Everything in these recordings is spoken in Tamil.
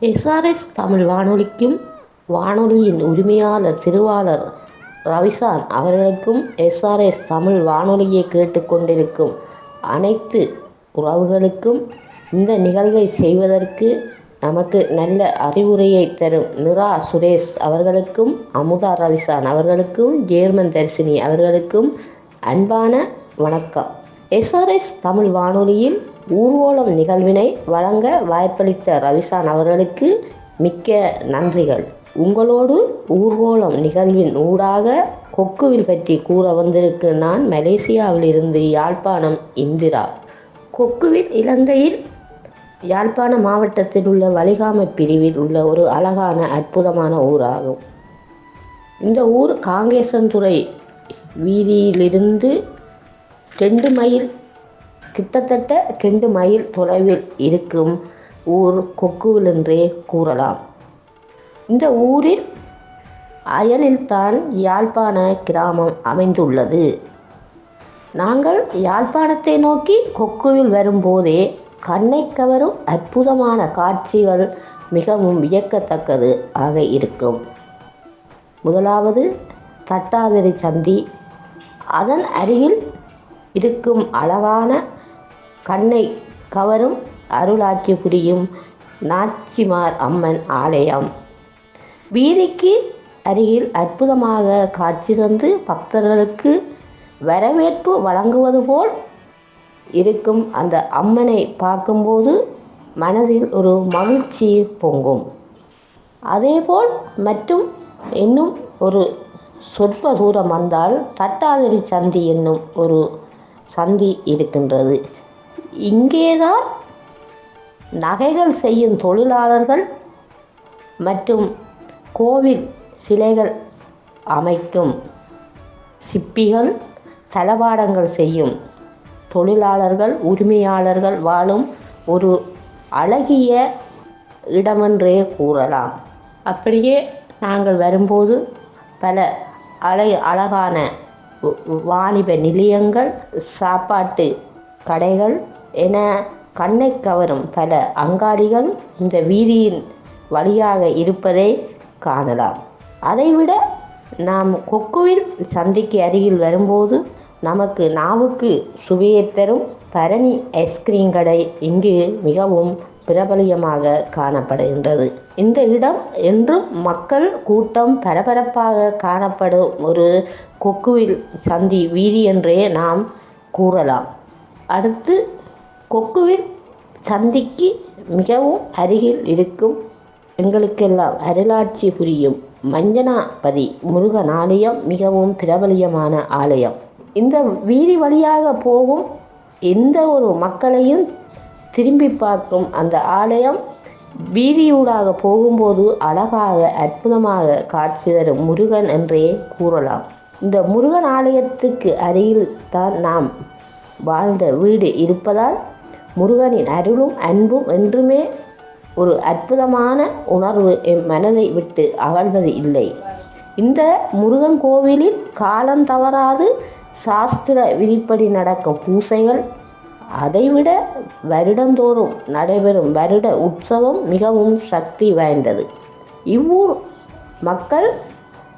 எஸ்ஆர்எஸ் தமிழ் வானொலிக்கும் வானொலியின் உரிமையாளர் திருவாளர் ரவிசான் அவர்களுக்கும் எஸ்ஆர்எஸ் தமிழ் வானொலியை கேட்டுக்கொண்டிருக்கும் அனைத்து உறவுகளுக்கும் இந்த நிகழ்வை செய்வதற்கு நமக்கு நல்ல அறிவுரையை தரும் நிரா சுரேஷ் அவர்களுக்கும் அமுதா ரவிசான் அவர்களுக்கும் ஜேர்மன் தர்சினி அவர்களுக்கும் அன்பான வணக்கம். எஸ்ஆர்எஸ் தமிழ் வானொலியில் ஊர்வலம் நிகழ்வினை வழங்க வாய்ப்பளித்த ரவிசான் அவர்களுக்கு மிக்க நன்றிகள். உங்களோடு ஊர்வலம் நிகழ்வின் ஊடாக கொக்குவில் பற்றி கூற வந்திருக்கு நான் மலேசியாவில் இருந்து யாழ்ப்பாணம் இந்திரா. கொக்குவில் இலங்கையில் யாழ்ப்பாண மாவட்டத்தில் உள்ள வலிகாம பிரிவில் உள்ள ஒரு அழகான அற்புதமான ஊராகும். இந்த ஊர் காங்கேசன்துறை வீதியிலிருந்து 2 மைல் கிட்டத்தட்ட 2 மைல் தொலைவில் இருக்கும் ஊர் கொக்குவில் என்றே கூறலாம். இந்த ஊரில் அயலில்தான் யாழ்ப்பாண கிராமம் அமைந்துள்ளது. நாங்கள் யாழ்ப்பாணத்தை நோக்கி கொக்குவில் வரும்போதே கண்ணை கவரும் அற்புதமான காட்சிகள் மிகவும் வியக்கத்தக்கது ஆக இருக்கும். முதலாவது தட்டாதிரி சந்தி, அதன் அருகில் இருக்கும் அழகான கண்ணை கவரும் அருளாட்சி புரியும் நாச்சிமார் அம்மன் ஆலயம். வீதிக்கு அருகில் அற்புதமாக காட்சி தந்து பக்தர்களுக்கு வரவேற்பு வழங்குவது போல் இருக்கும் அந்த அம்மனை பார்க்கும்போது மனதில் ஒரு மகிழ்ச்சி பொங்கும். அதேபோல் மற்றும் இன்னும் ஒரு சொற்ப தூரம் வந்தால் தட்டாதிரி சந்தி என்னும் ஒரு சந்தி இருக்கின்றது. இங்கேதான் நகைகள் செய்யும் தொழிலாளர்கள் மற்றும் கோவில் சிலைகள் அமைக்கும் சிப்பிகள், தளபாடங்கள் செய்யும் தொழிலாளர்கள், உரிமையாளர்கள் வாழும் ஒரு அழகிய இடமென்றே கூறலாம். அப்படியே நாங்கள் வரும்போது பல அழகான வாணிப நிலையங்கள், சாப்பாட்டு கடைகள் என கண்ணை கவரும் பல அங்காடிகள் இந்த வீதியின் வழியாக இருப்பதை காணலாம். அதைவிட நாம் கொக்குவில் சந்திக்கு அருகில் வரும்போது நமக்கு நாவுக்கு சுவையை தரும் பரணி ஐஸ்கிரீம் கடை இங்கு மிகவும் பிரபலியமாக காணப்படுகின்றது. இந்த இடம் என்றும் மக்கள் கூட்டம் பரபரப்பாக காணப்படும் ஒரு கொக்குவில் சந்தி வீதி என்றே நாம் கூறலாம். அடுத்து கொக்குவில் சந்திக்கு மிகவும் அருகில் இருக்கும் எங்களுக்கெல்லாம் அருளாட்சி புரியும் மஞ்சனாபதி முருகன் ஆலயம் மிகவும் பிரபலியமான ஆலயம். இந்த வீதி வழியாக போகும் எந்த ஒரு மக்களையும் திரும்பி பார்க்கும் அந்த ஆலயம் வீதியூடாக போகும்போது அழகாக அற்புதமாக காட்சி தரும் முருகன் என்றே கூறலாம். இந்த முருகன் ஆலயத்துக்கு அருகில் தான் நாம் வாழ்ந்த வீடு இருப்பதால் முருகனின் அருளும் அன்பும் என்றுமே ஒரு அற்புதமான உணர்வு என் மனதை விட்டு அகழ்வது இல்லை. இந்த முருகன் கோவிலில் காலம் தவறாது சாஸ்திர விதிப்படி நடக்கும் பூசைகள், அதைவிட வருடந்தோறும் நடைபெறும் வருட உற்சவம் மிகவும் சக்தி வாய்ந்தது. இவ்வூர் மக்கள்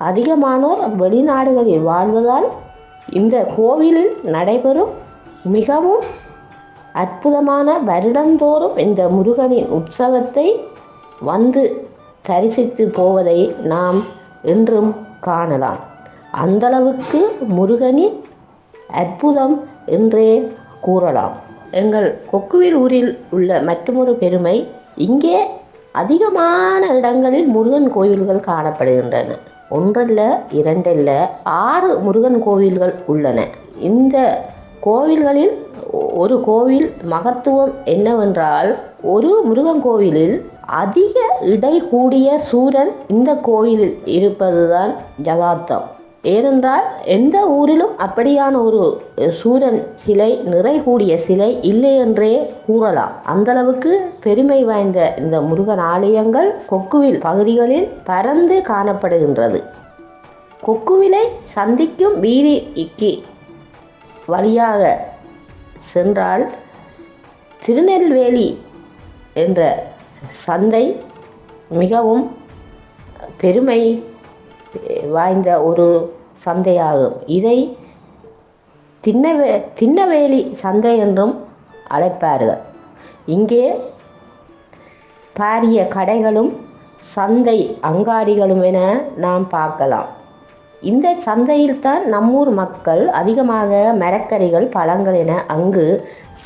அதிகமானோர் வெளிநாடுகளில் வாழ்வதால் இந்த கோவிலில் நடைபெறும் மிகவும் அற்புதமான வருடந்தோறும் இந்த முருகனின் உற்சவத்தை வந்து தரிசித்து போவதை நாம் என்றும் காணலாம். அந்தளவுக்கு முருகனின் அற்புதம் என்றே கூறலாம். எங்கள் கொக்குவில் ஊரில் உள்ள மற்றொரு பெருமை, இங்கே அதிகமான இடங்களில் முருகன் கோவில்கள் காணப்படுகின்றன. 1 அல்ல 2 அல்ல 6 முருகன் கோவில்கள் உள்ளன. இந்த கோவில்களில் ஒரு கோவில் மகத்துவம் என்னவென்றால், ஒரு முருகன் கோவிலில் அதிக இடை கூடிய சூரன் இந்த கோவிலில் இருப்பதுதான் யதார்த்தம். ஏனென்றால் எந்த ஊரிலும் அப்படியான ஒரு சூரன் சிலை, நிறை கூடிய சிலை இல்லை என்றே கூறலாம். அந்தளவுக்கு பெருமை வாய்ந்த இந்த முருகன் ஆலயங்கள் கொக்குவில் பகுதிகளில் பரந்து காணப்படுகின்றது. கொக்குவிலை சந்திக்கும் வீதிக்கு வழியாக சென்றால் திருநெல்வேலி என்ற சந்தை மிகவும் பெருமை வாய்ந்த ஒரு சந்தையாகும். இதை திண்ணவேலி சந்தை என்றும் அழைப்பார்கள். இங்கே பாரிய கடைகளும் சந்தை அங்காடிகளும் என நாம் பார்க்கலாம். இந்த சந்தையில்தான் நம்மூர் மக்கள் அதிகமாக மரக்கறிகள், பழங்கள் என அங்கு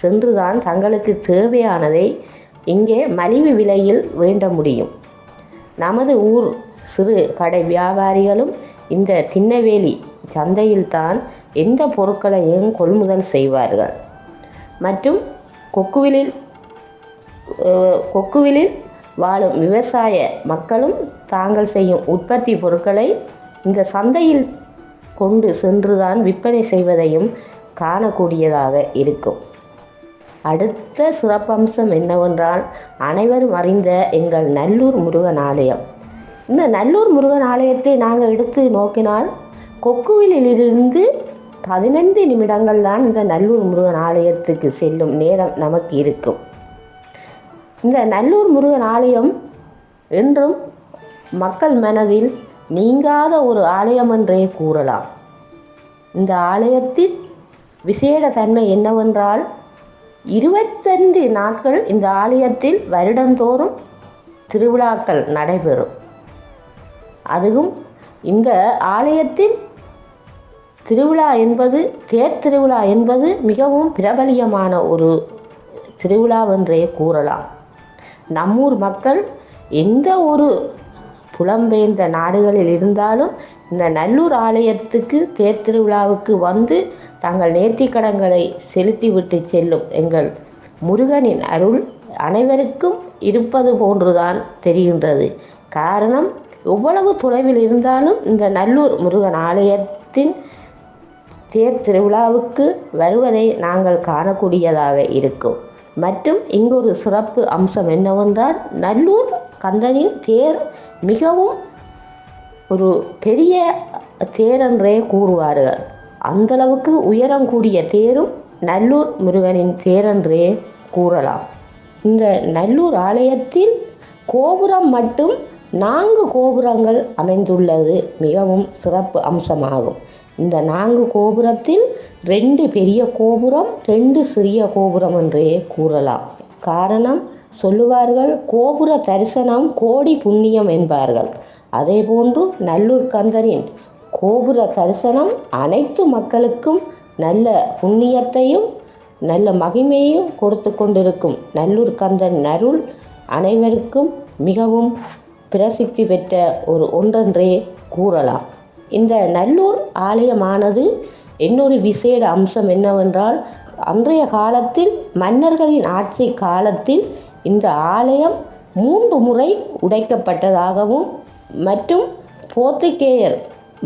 சென்றுதான் தங்களுக்கு தேவையானதை இங்கே மலிவு விலையில் வேண்ட முடியும். நமது ஊர் சிறு கடை வியாபாரிகளும் இந்த திண்ணவேலி சந்தையில்தான் எந்த பொருட்களையும் கொள்முதல் செய்வார்கள். மற்றும் கொக்குவிலில் வாழும் விவசாய மக்களும் தாங்கள் செய்யும் உற்பத்தி பொருட்களை இந்த சந்தையில் கொண்டு சென்றுதான் விற்பனை செய்வதையும் காணக்கூடியதாக இருக்கும். அடுத்த சிறப்பம்சம் என்னவென்றால், அனைவரும் அறிந்த எங்கள் நல்லூர் முருகன் ஆலயம். இந்த நல்லூர் முருகன் ஆலயத்தை நாங்கள் எடுத்து நோக்கினால் கொக்குவிலிருந்து 15 நிமிடங்கள் தான் இந்த நல்லூர் முருகன் ஆலயத்துக்கு செல்லும் நேரம் நமக்கு இருக்கும். இந்த நல்லூர் முருகன் ஆலயம் என்றும் மக்கள் மனதில் நீங்காத ஒரு ஆலயம் என்றே கூறலாம். இந்த ஆலயத்தின் விசேட தன்மை என்னவென்றால், 25 நாட்கள் இந்த ஆலயத்தில் வருடந்தோறும் திருவிழாக்கள் நடைபெறும். அதுவும் இந்த ஆலயத்தில் திருவிழா என்பது, தேர் திருவிழா என்பது மிகவும் பிரபலியமான ஒரு திருவிழாவென்றே கூறலாம். நம்மூர் மக்கள் எந்த ஒரு புலம்பெயர்ந்த நாடுகளில் இருந்தாலும் இந்த நல்லூர் ஆலயத்துக்கு தேர் திருவிழாவுக்கு வந்து தங்கள் நேர்த்திக்கடன்களை செலுத்திவிட்டு செல்லும் எங்கள் முருகனின் அருள் அனைவருக்கும் இருப்பது போன்றுதான் தெரிகின்றது. காரணம், எவ்வளவு தொலைவில் இருந்தாலும் இந்த நல்லூர் முருகன் ஆலயத்தின் தேர் திருவிழாவுக்கு வருவதை நாங்கள் காணக்கூடியதாக இருக்கும். மற்றும் இங்கொரு சிறப்பு அம்சம் என்னவென்றால், நல்லூர் கந்தனின் தேர் மிகவும் ஒரு பெரிய தேரென்றே கூறுவார்கள். அந்தளவுக்கு உயரம் கூடிய தேரும் நல்லூர் முருகனின் தேரென்றே கூறலாம். இந்த நல்லூர் ஆலயத்தில் கோபுரம் மட்டும் 4 கோபுரங்கள் அமைந்துள்ளது மிகவும் சிறப்பு அம்சமாகும். இந்த 4 கோபுரத்தில் 2 பெரிய கோபுரம், 2 சிறிய கோபுரம் என்றே கூறலாம். காரணம், சொல்லுவார்கள், கோபுர தரிசனம் கோடி புண்ணியம் என்பார்கள். அதே போன்று நல்லூர் கந்தனின் கோபுர தரிசனம் அனைத்து மக்களுக்கும் நல்ல புண்ணியத்தையும் நல்ல மகிமையையும் கொடுத்து கொண்டிருக்கும். நல்லூர் கந்தன் அருள் அனைவருக்கும் மிகவும் பிரசித்தி பெற்ற ஒரு ஒன்றென்றே கூறலாம். இந்த நல்லூர் ஆலயமானது இன்னொரு விசேட அம்சம் என்னவென்றால், அன்றைய காலத்தில் மன்னர்களின் ஆட்சி காலத்தில் இந்த ஆலயம் 3 முறை உடைக்கப்பட்டதாகவும், மற்றும் போர்த்துகேயர்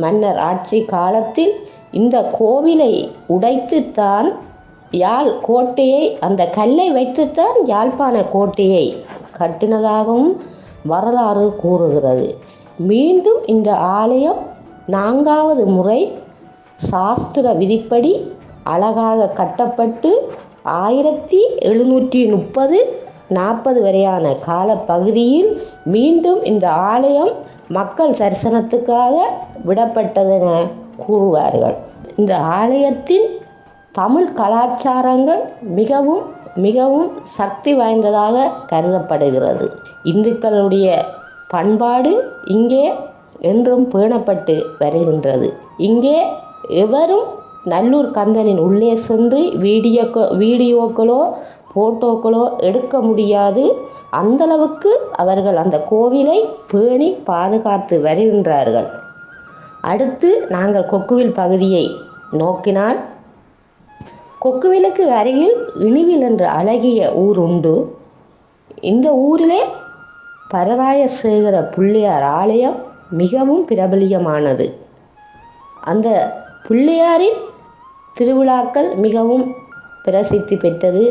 மன்னர் ஆட்சி காலத்தில் இந்த கோவிலை உடைத்துத்தான் யாழ் கோட்டையை, அந்த கல்லை வைத்துத்தான் யாழ்ப்பாண கோட்டையை கட்டினதாகவும் வரலாறு கூறுகிறது. மீண்டும் இந்த ஆலயம் 4வது முறை சாஸ்திர விதிப்படி அழகாக கட்டப்பட்டு 1730-40 வரையான காலப்பகுதியில் மீண்டும் இந்த ஆலயம் மக்கள் தரிசனத்துக்காக விடப்பட்டதென கூறுவார்கள். இந்த ஆலயத்தின் தமிழ் கலாச்சாரங்கள் மிகவும் மிகவும் சக்தி வாய்ந்ததாக கருதப்படுகிறது. இந்துக்களுடைய பண்பாடு இங்கே என்றும் பேணப்பட்டு வருகின்றது. இங்கே எவரும் நல்லூர் கந்தனின் உள்ளே சென்று வீடியோக்களோ போட்டோக்களோ எடுக்க முடியாது. அந்தளவுக்கு அவர்கள் அந்த கோவிலை பேணி பாதுகாத்து வருகின்றார்கள். அடுத்து நாங்கள் கொக்குவில் பகுதியை நோக்கினால், கொக்குவிலுக்கு அருகில் இனிவில் என்ற அழகிய ஊர் உண்டு. இந்த ஊரிலே பரராயசேகர பிள்ளையார் ஆலயம் மிகவும் பிரபலியமானது. அந்த பிள்ளையாரின் திருவிழாக்கள் மிகவும் பிரசித்தி பெற்றது.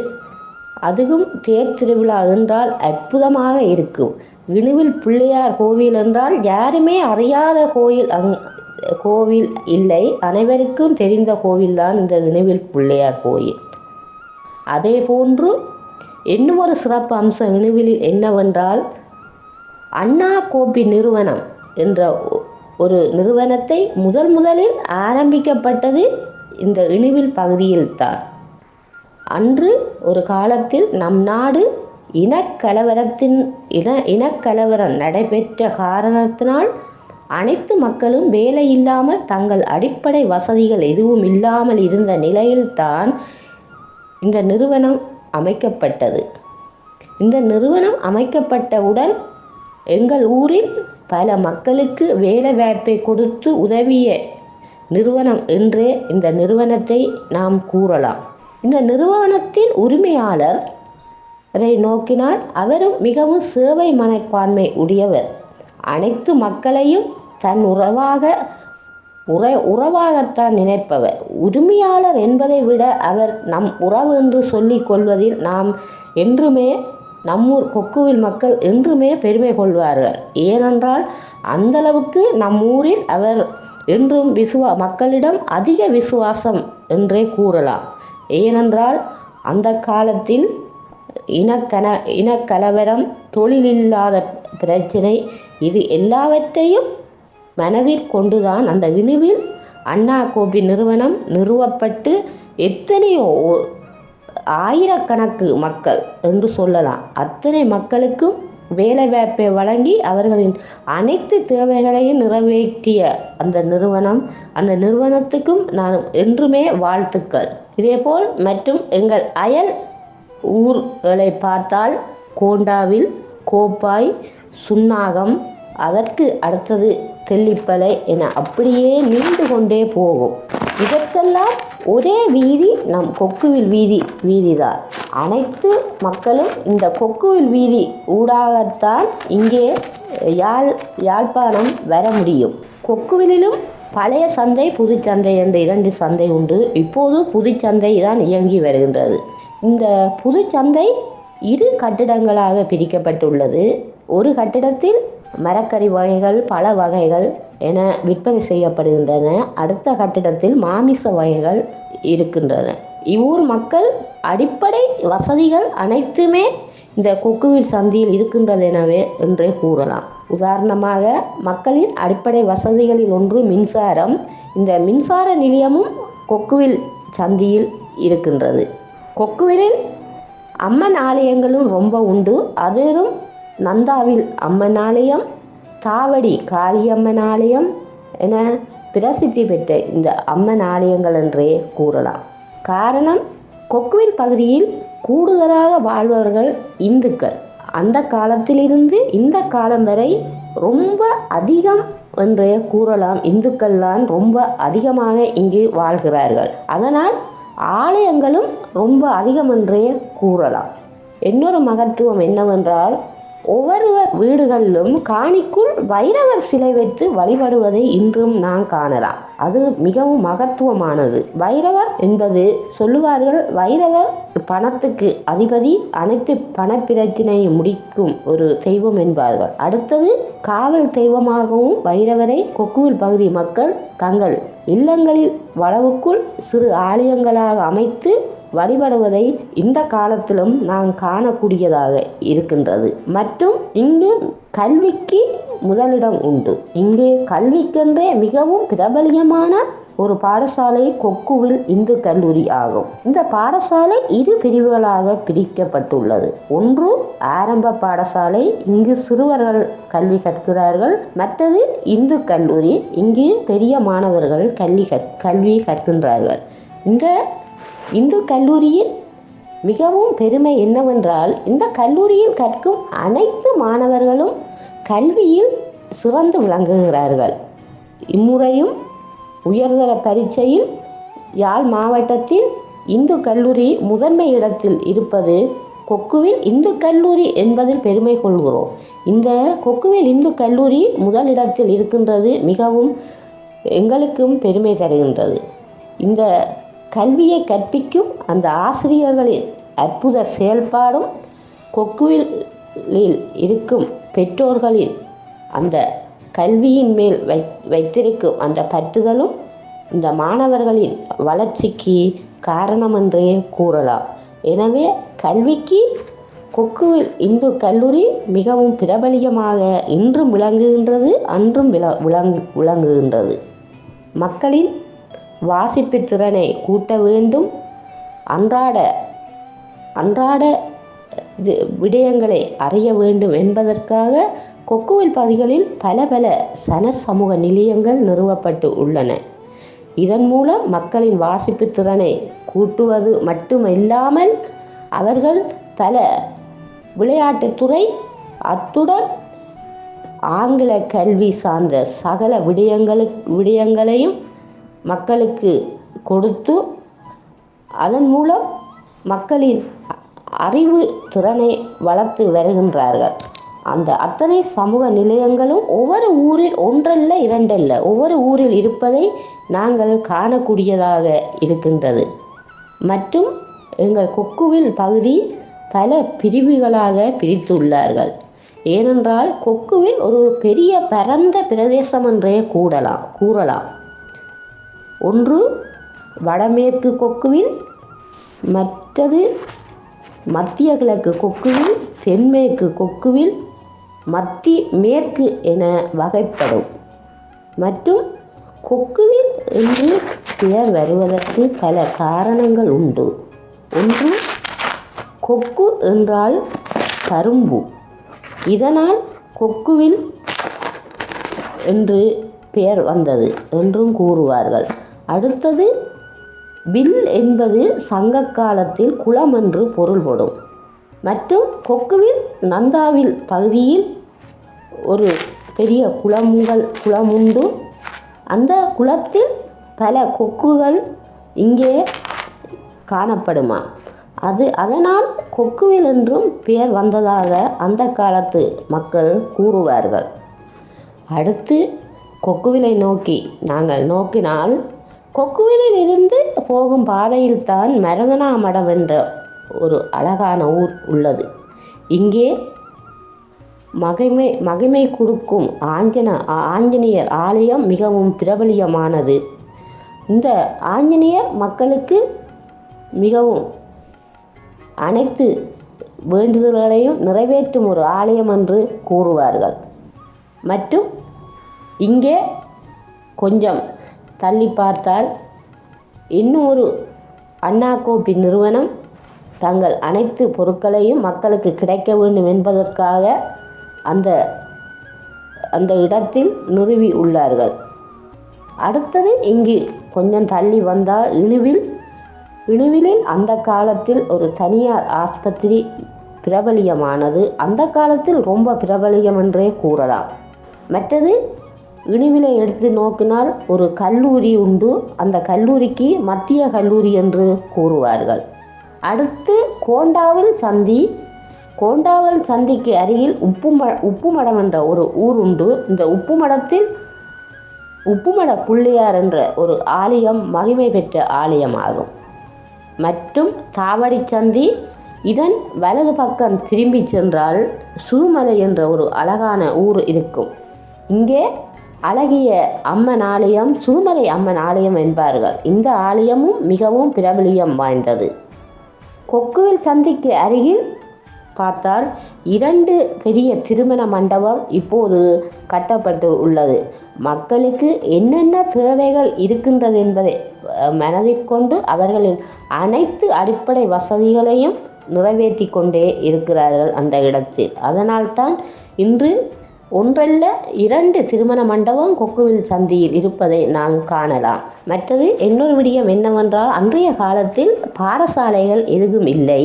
அதுவும் தேர் திருவிழா என்றால் அற்புதமாக இருக்கும். இணுவில் பிள்ளையார் கோவில் என்றால் யாருமே அறியாத கோவில் இல்லை, அனைவருக்கும் தெரிந்த கோவில்தான் இந்த இணுவில் பிள்ளையார் கோயில். அதே போன்று இன்னும் ஒரு சிறப்பு அம்சம் இணுவிலில் என்னவென்றால், அண்ணா கோப்பி நிறுவனம் என்ற ஒரு நிறுவனத்தை முதலில் ஆரம்பிக்கப்பட்டது இந்த இணுவில் பகுதியில்தான். அன்று ஒரு காலத்தில் நம் நாடு இனக்கலவரம் நடைபெற்ற காரணத்தினால் அனைத்து மக்களும் வேலை இல்லாமல் தங்கள் அடிப்படை வசதிகள் எதுவும் இல்லாமல் இருந்த நிலையில்தான் இந்த நிறுவனம் அமைக்கப்பட்டது. இந்த நிறுவனம் அமைக்கப்பட்டவுடன் எங்கள் ஊரில் பல மக்களுக்கு வேலை வாய்ப்பை கொடுத்து உதவிய நிறுவனம் என்றே இந்த நிறுவனத்தை நாம் கூறலாம். இந்த நிறுவனத்தின் உரிமையாளரை நோக்கினால் அவரும் மிகவும் சேவை மனப்பான்மை உடையவர். அனைத்து மக்களையும் தன் உறவாகத்தான் நினைப்பவர். உரிமையாளர் என்பதை விட அவர் நம் உறவு என்று சொல்லிக் கொள்வதில் நாம் என்றுமே நம்மூர் கொக்குவில் மக்கள் என்றுமே பெருமை கொள்வார்கள். ஏனென்றால் அந்தளவுக்கு நம் ஊரில் அவர் என்றும் மக்களிடம் அதிக விசுவாசம் என்றே கூறலாம். ஏனென்றால் அந்த காலத்தில் இனக்கலவரம், தொழிலில்லாத பிரச்சனை, இது எல்லாவற்றையும் மனதில் கொண்டுதான் அந்த இணுவில் அண்ணா கோப்பி நிறுவனம் நிறுவப்பட்டு எத்தனையோ ஆயிரக்கணக்கு மக்கள் என்று சொல்லலாம், அத்தனை மக்களுக்கும் வேலைவாய்ப்பை வழங்கி அவர்களின் அனைத்து தேவைகளையும் நிறைவேற்றிய அந்த நிறுவனத்துக்கும் நான் என்றுமே வாழ்த்துக்கள். இதேபோல் மற்றும் எங்கள் அயல் ஊர்களை பார்த்தால் கோண்டாவில் கோப்பாய், சுன்னாகம், அதற்கு அடுத்தது தெல்லிப்பளை என அப்படியே நீண்டு கொண்டே போகும். இதற்கெல்லாம் ஒரே வீதி நம் கொக்குவில் வீதிதான். அனைத்து மக்களும் இந்த கொக்குவில் வீதி ஊடாகத்தான் இங்கே யாழ்ப்பாணம் வர முடியும். கொக்குவிலும் பழைய சந்தை, புதுச்சந்தை என்ற 2 சந்தை உண்டு. இப்போது புதுச்சந்தை தான் இயங்கி வருகின்றது. இந்த புதுச்சந்தை 2 கட்டிடங்களாக பிரிக்கப்பட்டுள்ளது. ஒரு கட்டிடத்தில் மரக்கறி வகைகள், பழ வகைகள் என விற்பனை செய்யப்படுகின்றன. அடுத்த கட்டிடத்தில் மாமிச வகைகள் இருக்கின்றன. இவ்வூர் மக்கள் அடிப்படை வசதிகள் அனைத்துமே இந்த கொக்குவில் சந்தையில் இருக்கின்றது என்றே கூறலாம். உதாரணமாக மக்களின் அடிப்படை வசதிகளில் ஒன்று மின்சாரம். இந்த மின்சார நிலையமும் கொக்குவில் சந்தையில் இருக்கின்றது. கொக்குவிலில் அம்மன் ஆலயங்களும் ரொம்ப உண்டு. அதிலும் நந்தாவில் அம்மன் ஆலயம், தாவடி காளியம்மன் ஆலயம் என பிரசித்தி பெற்ற இந்த அம்மன் ஆலயங்கள் என்றே கூறலாம். காரணம், கொக்குவில் பகுதியில் கூடுதலாக வாழ்பவர்கள் இந்துக்கள். அந்த காலத்திலிருந்து இந்த காலம் வரை ரொம்ப அதிகம் என்றே கூறலாம். இந்துக்கள் தான் ரொம்ப அதிகமாக இங்கு வாழ்கிறார்கள். அதனால் ஆலயங்களும் ரொம்ப அதிகம் என்றே கூறலாம். இன்னொரு மகத்துவம் என்னவென்றால், ஒவ்வொரு வீடுகளிலும் காணிக்குள் வைரவர் சிலை வைத்து வழிபடுவதை இன்றும் நாம் காணலாம். அது மிகவும் மகத்துவமானது. வைரவர் என்பது சொல்லுவார்கள், வைரவர் பணத்துக்கு அதிபதி, அனைத்து பணப்பிரச்சனையை முடிக்கும் ஒரு தெய்வம் என்பார்கள். அடுத்தது காவல் தெய்வமாகவும் வைரவரை கொக்குவில் பகுதி மக்கள் தங்கள் இல்லங்களில் வளவுக்குள் சிறு ஆலயங்களாக அமைத்து வழிபடுவதை இந்த காலத்திலும் நாம் காணக்கூடியதாக இருக்கின்றது. மற்றும் இங்கு கல்விக்கு முதலிடம் உண்டு. இங்கு கல்விக்கென்றே மிகவும் பிரபலியமான ஒரு பாடசாலை கொக்குவில் இந்து கல்லூரி ஆகும். இந்த பாடசாலை 2 பிரிவுகளாக பிரிக்கப்பட்டுள்ளது. ஒன்று ஆரம்ப பாடசாலை, இங்கு சிறுவர்கள் கல்வி கற்கிறார்கள். மற்றது இந்து கல்லூரி, இங்கு பெரிய மாணவர்கள் கல்வி கற்கின்றார்கள். இந்த இந்து கல்லூரியில் மிகவும் பெருமை என்னவென்றால், இந்த கல்லூரியில் கற்கும் அனைத்து மாணவர்களும் கல்வியில் சிறந்து விளங்குகிறார்கள். இம்முறையும் உயர்தர பரீட்சையில் யாழ் மாவட்டத்தில் இந்து கல்லூரி முதன்மை இடத்தில் இருப்பது கொக்குவில் இந்து கல்லூரி என்பதில் பெருமை கொள்கிறோம். இந்த கொக்குவில் இந்து கல்லூரி முதலிடத்தில் இருக்கின்றது மிகவும் எங்களுக்கும் பெருமை தருகின்றது. இந்த கல்வியை கற்பிக்கும் அந்த ஆசிரியர்களின் அற்புத செயல்பாடும், கொக்குவிலில் இருக்கும் பெற்றோர்களின் அந்த கல்வியின் மேல் வைத்திருக்கும் அந்த பற்றுதலும் இந்த மாணவர்களின் வளர்ச்சிக்கு காரணம் என்றே கூறலாம். எனவே கல்விக்கு கொக்குவில் இந்து கல்லூரி மிகவும் பிரபலியமாக இன்றும் விளங்குகின்றது, அன்றும் விளங்குகின்றது. மக்களின் வாசிப்பு திறனை கூட்ட வேண்டும், அன்றாட விடயங்களை அறிய வேண்டும் என்பதற்காக கொக்குவில் பகுதிகளில் பல சமூக நிலையங்கள் நிறுவப்பட்டு உள்ளன. இதன் மூலம் மக்களின் வாசிப்பு திறனை கூட்டுவது மட்டுமில்லாமல் அவர்கள் பல விளையாட்டுத்துறை அத்துடன் ஆங்கில கல்வி சார்ந்த சகல விடயங்களையும் மக்களுக்கு கொடுத்து அதன் மூலம் மக்களின் அறிவு திறனை வளர்த்து வருகின்றார்கள். அந்த அத்தனை சமூக நிலையங்களும் ஒவ்வொரு ஊரில் ஒன்றல்ல இரண்டல்ல ஒவ்வொரு ஊரில் இருப்பதை நாங்கள் காணக்கூடியதாக இருக்கின்றது. மற்றும் எங்கள் கொக்குவில் பகுதி பல பிரிவுகளாக பிரித்துள்ளார்கள். ஏனென்றால் கொக்குவில் ஒரு பெரிய பரந்த பிரதேசம் என்றே கூறலாம். ஒன்று வடமேற்கு கொக்குவில், மற்றது மத்திய கிழக்கு கொக்குவில், தென்மேற்கு கொக்குவில், மேற்கு என வகைப்படும். மற்றும் கொக்குவில் என்று பெயர் வருவதற்கு பல காரணங்கள் உண்டு. ஒன்று, கொக்கு என்றால் கரும்பு, இதனால் கொக்குவில் என்று பெயர் வந்தது என்றும் கூறுவார்கள். அடுத்தது, வில் என்பது சங்க காலத்தில் குளம் என்று பொருள்படும். மற்றும் கொக்குவில் நந்தாவில் பகுதியில் ஒரு பெரிய குளம் உண்டு. அந்த குளத்தில் பல கொக்குகள் இங்கே காணப்படுமா. அதனால் கொக்குவில் என்றும் பெயர் வந்ததாக அந்த காலத்து மக்கள் கூறுவார்கள். அடுத்து கொக்குவிலை நோக்கி நாங்கள் நோக்கினால், கொக்குவிலில் இருந்து போகும் பாதையில் தான் மரதனா மடம் என்ற ஒரு அழகான ஊர் உள்ளது. இங்கே மகிமை கொடுக்கும் ஆஞ்சநேயர் ஆலயம் மிகவும் பிரபலியமானது. இந்த ஆஞ்சநேயர் மக்களுக்கு மிகவும் அனைத்து வேண்டுதல்களையும் நிறைவேற்றும் ஒரு ஆலயம் என்று கூறுவார்கள். மற்றும் இங்கே கொஞ்சம் தள்ளி பார்த்தால் இன்னும் ஒரு அண்ணா கோப்பி நிறுவனம் தங்கள் அனைத்து பொருட்களையும் மக்களுக்கு கிடைக்க வேண்டும் என்பதற்காக அந்த இடத்தில் நிறுவி உள்ளார்கள். அடுத்தது இங்கு கொஞ்சம் தள்ளி வந்தால் இணுவிலில் அந்த காலத்தில் ஒரு தனியார் ஆஸ்பத்திரி பிரபலியமானது. அந்த காலத்தில் ரொம்ப பிரபலியம் என்றே கூறலாம். மற்றது இணுவிலை எடுத்து நோக்கினால் ஒரு கல்லூரி உண்டு. அந்த கல்லூரிக்கு மத்திய கல்லூரி என்று கூறுவார்கள். அடுத்து கோண்டாவல் சந்திக்கு அருகில் உப்புமடம் என்ற ஒரு ஊர் உண்டு. இந்த உப்புமடத்தில் உப்புமட பிள்ளையார் என்ற ஒரு ஆலயம் மகிமை பெற்ற ஆலயமாகும். மற்றும் தாவடி சந்தி, இதன் வலது பக்கம் திரும்பி சென்றால் சுருமலை என்ற ஒரு அழகான ஊர் இருக்கும். இங்கே அழகிய அம்மன் ஆலயம், சுருமலை அம்மன் ஆலயம் என்பார்கள். இந்த ஆலயமும் மிகவும் பிரபலியம் வாய்ந்தது. கொக்குவில் சந்திக்கு அருகில் பார்த்தால் 2 பெரிய திருமண மண்டபம் இப்போது கட்டப்பட்டு உள்ளது. மக்களுக்கு என்னென்ன தேவைகள் இருக்கின்றது என்பதை மனதில் கொண்டு அவர்களின் அனைத்து அடிப்படை வசதிகளையும் நிறைவேற்றி கொண்டே இருக்கிறார்கள் அந்த இடத்தில். அதனால்தான் இன்று ஒன்றல்ல 2 திருமண மண்டபம் கொக்குவில் சந்தியில் இருப்பதை நாம் காணலாம். மற்றது இன்னொரு விடயம் என்னவென்றால், அன்றைய காலத்தில் பாடசாலைகள் எதுவும் இல்லை.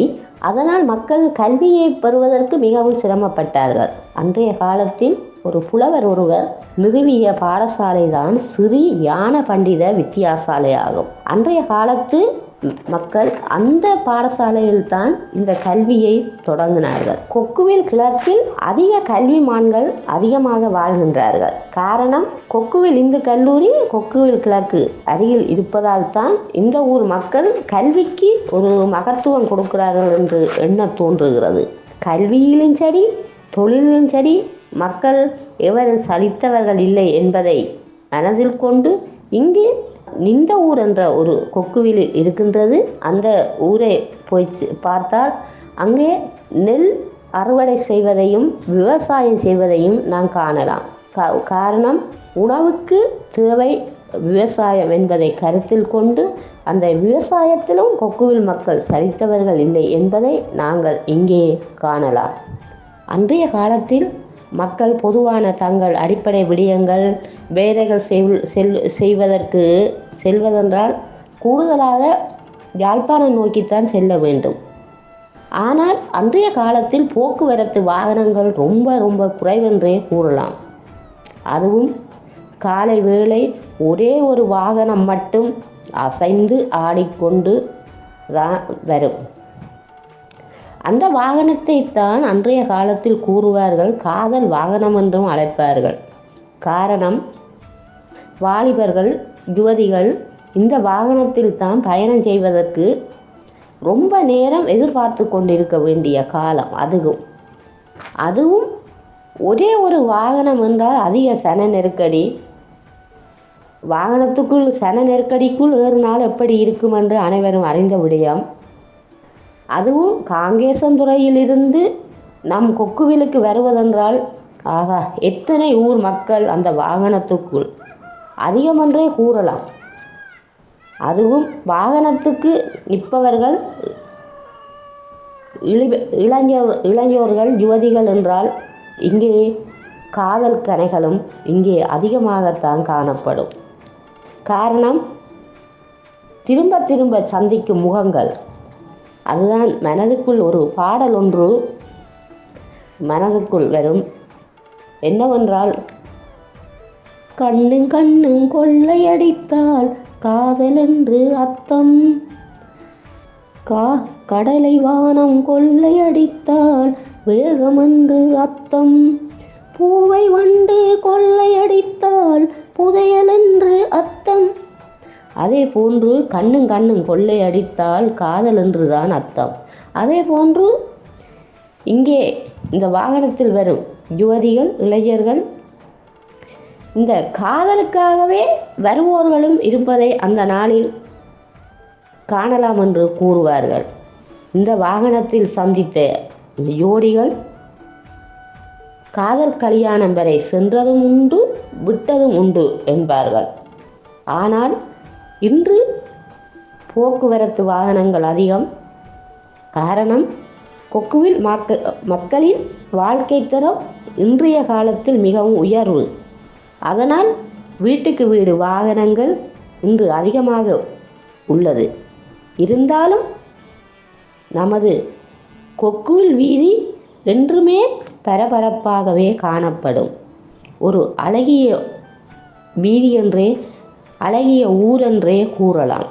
அதனால் மக்கள் கல்வியை பெறுவதற்கு மிகவும் சிரமப்பட்டார்கள். அன்றைய காலத்தில் ஒரு புலவர் ஒருவர் நிறுவிய பாடசாலை தான் ஸ்ரீ ஞான பண்டித வித்தியாசாலை ஆகும். அன்றைய காலத்து மக்கள் அந்த பாடசாலையில் தான் இந்த கல்வியை தொடங்கினார்கள். கொக்குவில் கிழக்கில் அதிக கல்விமான்கள் அதிகமாக வாழ்கின்றார்கள். காரணம், கொக்குவில் இந்து கல்லூரி கொக்குவில் கிழக்கு அருகில் இருப்பதால் தான் இந்த ஊர் மக்கள் கல்விக்கு ஒரு மகத்துவம் கொடுக்கிறார்கள் என்று எண்ண தோன்றுகிறது. கல்வியிலும் சரி தொழிலும் சரி மக்கள் எவரும் சலித்தவர்கள் இல்லை என்பதை மனதில் கொண்டு இங்கு நின்ற ஊர் என்ற ஒரு கொக்குவில் இருக்கின்றது. அந்த ஊரை போய் பார்த்தால் அங்கே நெல் அறுவடை செய்வதையும் விவசாயம் செய்வதையும் நாம் காணலாம். காரணம், உணவுக்கு தேவை விவசாயம் என்பதை கருத்தில் கொண்டு அந்த விவசாயத்திலும் கொக்குவில் மக்கள் சரித்தவர்கள் இல்லை என்பதை நாங்கள் இங்கே காணலாம். அன்றைய காலத்தில் மக்கள் பொதுவான தங்கள் அடிப்படை விடயங்கள் வேலைகள் செய்வதற்கு செல்வதென்றால் கூடுதலாக யாழ்ப்பாணம் நோக்கித்தான் செல்ல வேண்டும். ஆனால் அன்றைய காலத்தில் போக்குவரத்து வாகனங்கள் ரொம்ப ரொம்ப குறைவென்றே கூறலாம். அதுவும் காலை வேளை ஒரே ஒரு வாகனம் மட்டும் அசைந்து ஆடிக்கொண்டு தான் வரும். அந்த வாகனத்தை தான் அன்றைய காலத்தில் கூறுவார்கள் காதல் வாகனம் என்றும் அழைப்பார்கள். காரணம், வாலிபர்கள் யுவதிகள் இந்த வாகனத்தில் தான் பயணம் செய்வதற்கு ரொம்ப நேரம் எதிர்பார்த்து கொண்டிருக்க வேண்டிய காலம். அதுவும் ஒரே ஒரு வாகனம் என்றால் அதிக சன நெருக்கடி. வாகனத்துக்குள் சன நெருக்கடிக்குள் ஏறினால் எப்படி இருக்கும் என்று அனைவரும் அறிந்த விடயம். அதுவும் காங்கேசன்துறையிலிருந்து நம் கொக்குவிலுக்கு வருவதென்றால் ஆகா, எத்தனை ஊர் மக்கள் அந்த வாகனத்துக்குள் அதிகமென்றே கூறலாம். அதுவும் வாகனத்துக்கு நிற்பவர்கள் இளைஞர்கள் யுவதிகள் என்றால் இங்கே காதல் கணைகளும் இங்கே அதிகமாகத்தான் காணப்படும். காரணம், திரும்ப திரும்ப சந்திக்கும் முகங்கள். அதுதான் மனதுக்குள் ஒரு பாடல் ஒன்று மனதுக்குள் வரும். என்னவென்றால், கண்ணும் கண்ணும் கொள்ளையடித்தால் காதலென்று அர்த்தம், கடலை வானம் கொள்ளையடித்தால் வேகமென்று அர்த்தம், பூவை வண்டு கொள்ளையடித்தால் புதையலென்று அர்த்தம். அதே போன்று கண்ணும் கண்ணும் கொள்ளையடித்தால் காதல் என்று தான் அர்த்தம். அதே போன்று இங்கே இந்த வாகனத்தில் வரும் யுவதிகள் இளைஞர்கள் இந்த காதலுக்காகவே வருவோர்களும் இருப்பதை அந்த நாளில் காணலாம் என்று கூறுவார்கள். இந்த வாகனத்தில் சந்தித்த யோடிகள் காதல் கல்யாணம் வரை சென்றதும் உண்டு, விட்டதும் உண்டு என்பார்கள். ஆனால் இன்று போக்குவரத்து வாகனங்கள் அதிகம். காரணம், கொக்குவில் மக்களின் வாழ்க்கை தரம் இன்றைய காலத்தில் மிகவும் உயர்வு. அதனால் வீட்டுக்கு வீடு வாகனங்கள் இன்று அதிகமாக உள்ளது. இருந்தாலும் நமது கொக்குவில் வீதி என்றுமே பரபரப்பாகவே காணப்படும். ஒரு அழகிய வீதி என்றே, அழகிய ஊரென்றே கூறலாம்.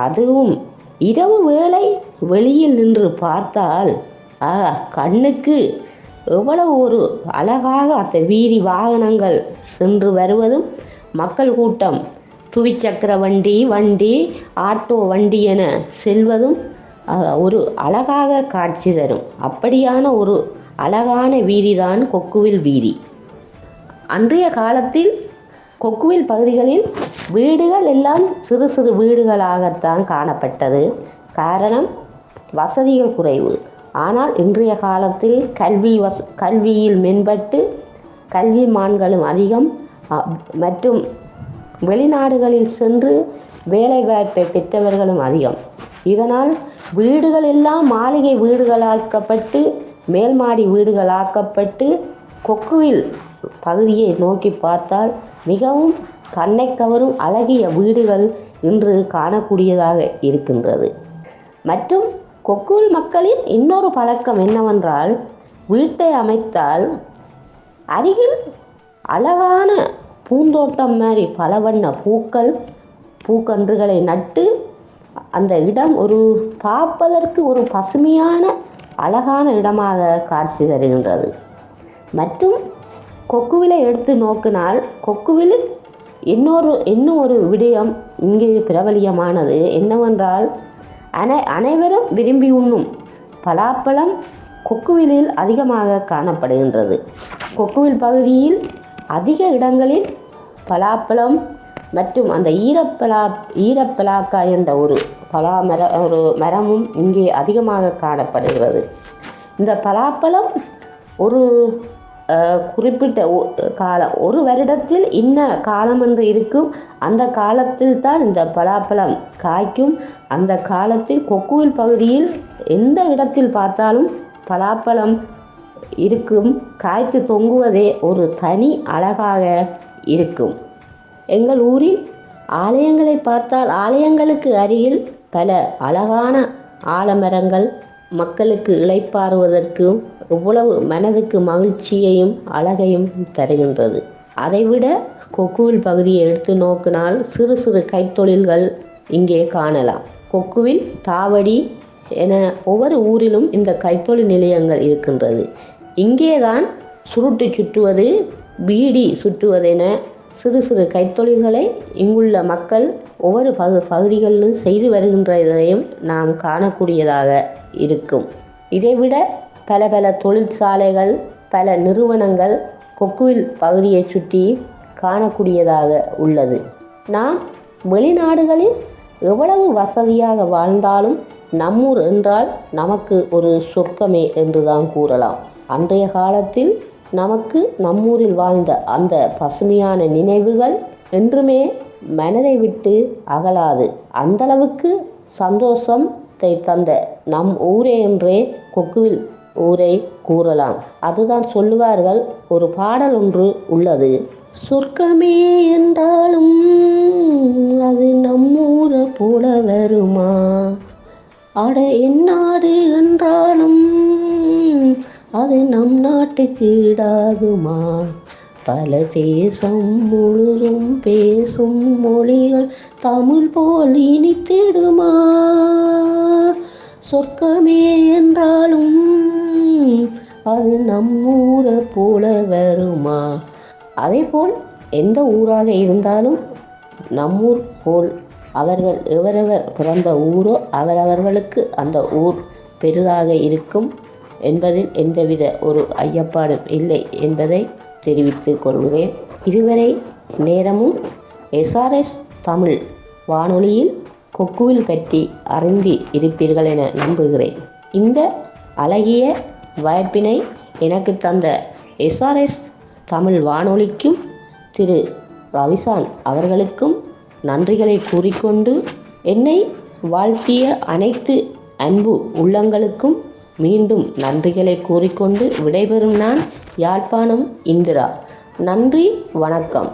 அதுவும் இரவு வேளை வெளியில் நின்று பார்த்தால் கண்ணுக்கு எவ்வளவு ஒரு அழகாக அந்த வீதி வாகனங்கள் சென்று வருவதும், மக்கள் கூட்டம் துவிச்சக்கர வண்டி ஆட்டோ வண்டி என செல்வதும் ஒரு அழகாக காட்சி தரும். அப்படியான ஒரு அழகான வீதிதான் கொக்குவில் வீதி. அன்றைய காலத்தில் கொக்குவில் பகுதிகளில் வீடுகள் எல்லாம் சிறு சிறு வீடுகளாகத்தான் காணப்பட்டது. காரணம், வசதிகள் குறைவு. ஆனால் இன்றைய காலத்தில் கல்வியில் மேம்பட்டு கல்விமான்களும் அதிகம் மற்றும் வெளிநாடுகளில் சென்று வேலைவாய்ப்பை பெற்றவர்களும் அதிகம். இதனால் வீடுகள் எல்லாம் மாளிகை வீடுகளாக்கப்பட்டு மேல்மாடி வீடுகளாக்கப்பட்டு கொக்குவில் பகுதியை நோக்கி பார்த்தால் மிகவும் கண்ணை கவரும் அழகிய வீடுகள் இன்று காணக்கூடியதாக இருக்கின்றது. மற்றும் கொக்குவில் மக்களின் இன்னொரு பழக்கம் என்னவென்றால், வீட்டை அமைத்தால் அருகில் அழகான பூந்தோட்டம் மாதிரி பல வண்ண பூக்கன்றுகளை நட்டு அந்த இடம் ஒரு பார்ப்பதற்கு ஒரு பசுமையான அழகான இடமாக காட்சி தருகின்றது. மற்றும் கொக்குவிலை எடுத்து நோக்கினால் கொக்குவில் இன்னும் ஒரு விடயம் இங்கே பிரபலியமானது என்னவென்றால், அனைவரும் விரும்பி உண்ணும் பலாப்பழம் கொக்குவிலில் அதிகமாக காணப்படுகின்றது. கொக்குவில் பகுதியில் அதிக இடங்களில் பலாப்பழம் மற்றும் அந்த ஈரப்பலாக்காய் என்ற ஒரு ஒரு மரமும் இங்கே அதிகமாக காணப்படுகிறது. இந்த பலாப்பழம் ஒரு குறிப்பிட்ட காலம், ஒரு வருடத்தில் இன்ன காலம் என்று இருக்கும். அந்த காலத்தில் தான் இந்த பலாப்பழம் காய்க்கும். அந்த காலத்தில் கொக்குவில் பகுதியில் எந்த இடத்தில் பார்த்தாலும் பலாப்பழம் இருக்கும். காய்த்து தொங்குவதே ஒரு தனி அழகாக இருக்கும். எங்கள் ஊரில் ஆலயங்களை பார்த்தால் ஆலயங்களுக்கு அருகில் பல அழகான ஆலமரங்கள் மக்களுக்கு இளைப்பாறுவதற்கும் எவ்வளவு மனதுக்கு மகிழ்ச்சியையும் அழகையும் தருகின்றது. அதைவிட கொக்குவில் பகுதியை எடுத்து நோக்கினால் சிறு சிறு கைத்தொழில்கள் இங்கே காணலாம். கொக்குவில், தாவடி என ஒவ்வொரு ஊரிலும் இந்த கைத்தொழில் நிலையங்கள் இருக்கின்றது. இங்கேதான் சுருட்டு சுற்றுவது, பீடி சுற்றுவதென சிறு சிறு கைத்தொழில்களை இங்குள்ள மக்கள் ஒவ்வொரு பகுதிகளிலும் செய்து வருகின்றதையும் நாம் காணக்கூடியதாக இருக்கும். இதைவிட பல பல தொழிற்சாலைகள், பல நிறுவனங்கள் கொக்குவில் பகுதியை சுற்றி காணக்கூடியதாக உள்ளது. நாம் வெளிநாடுகளில் எவ்வளவு வசதியாக வாழ்ந்தாலும் நம்மூர் என்றால் நமக்கு ஒரு சொர்க்கமே என்றுதான் கூறலாம். அன்றைய காலத்தில் நமக்கு நம்மூரில் வாழ்ந்த அந்த பசுமையான நினைவுகள் என்றுமே மனதை விட்டு அகலாது. அந்தளவுக்கு சந்தோஷத்தை தந்த நம் ஊரே என்றே கொக்குவில் ஊரை கூறலாம். அதுதான் சொல்லுவார்கள், ஒரு பாடல் ஒன்று உள்ளது. சொர்க்கமே என்றாலும் அது நம்மூரை போல வருமா, அட எந்நாடு என்றாலும் அது நம் நாட்டுக்கு ஈடாகுமா, பல தேசம் முழுதும் பேசும் மொழிகள் தமிழ் போல் இனித்திடுமா, சொர்க்கமே என்றாலும் அது நம்மூரை போல வருமா. அதேபோல் எந்த ஊராக இருந்தாலும் நம்மூர் போல் அவர்கள் எவரவர் பிறந்த ஊரோ அவரவர்களுக்கு அந்த ஊர் பெரிதாக இருக்கும் என்பதில் எந்தவித ஒரு ஐயப்பாடும் இல்லை என்பதை தெரிவித்துக் கொள்கிறேன். இதுவரை நேரமும் SRS தமிழ் வானொலியில் கொக்குவில் பற்றி அறிந்து இருப்பீர்கள் என நம்புகிறேன். இந்த அழகிய வாய்ப்பினை எனக்கு தந்த SRS தமிழ் வானொலிக்கும் திரு ரவிசான் அவர்களுக்கும் நன்றிகளை கூறிக்கொண்டு, என்னை வாழ்த்திய அனைத்து அன்பு உள்ளங்களுக்கும் மீண்டும் நன்றிகளை கூறிக்கொண்டு விடைபெறும் நான் யாழ்ப்பாணம் இந்திரா. நன்றி, வணக்கம்.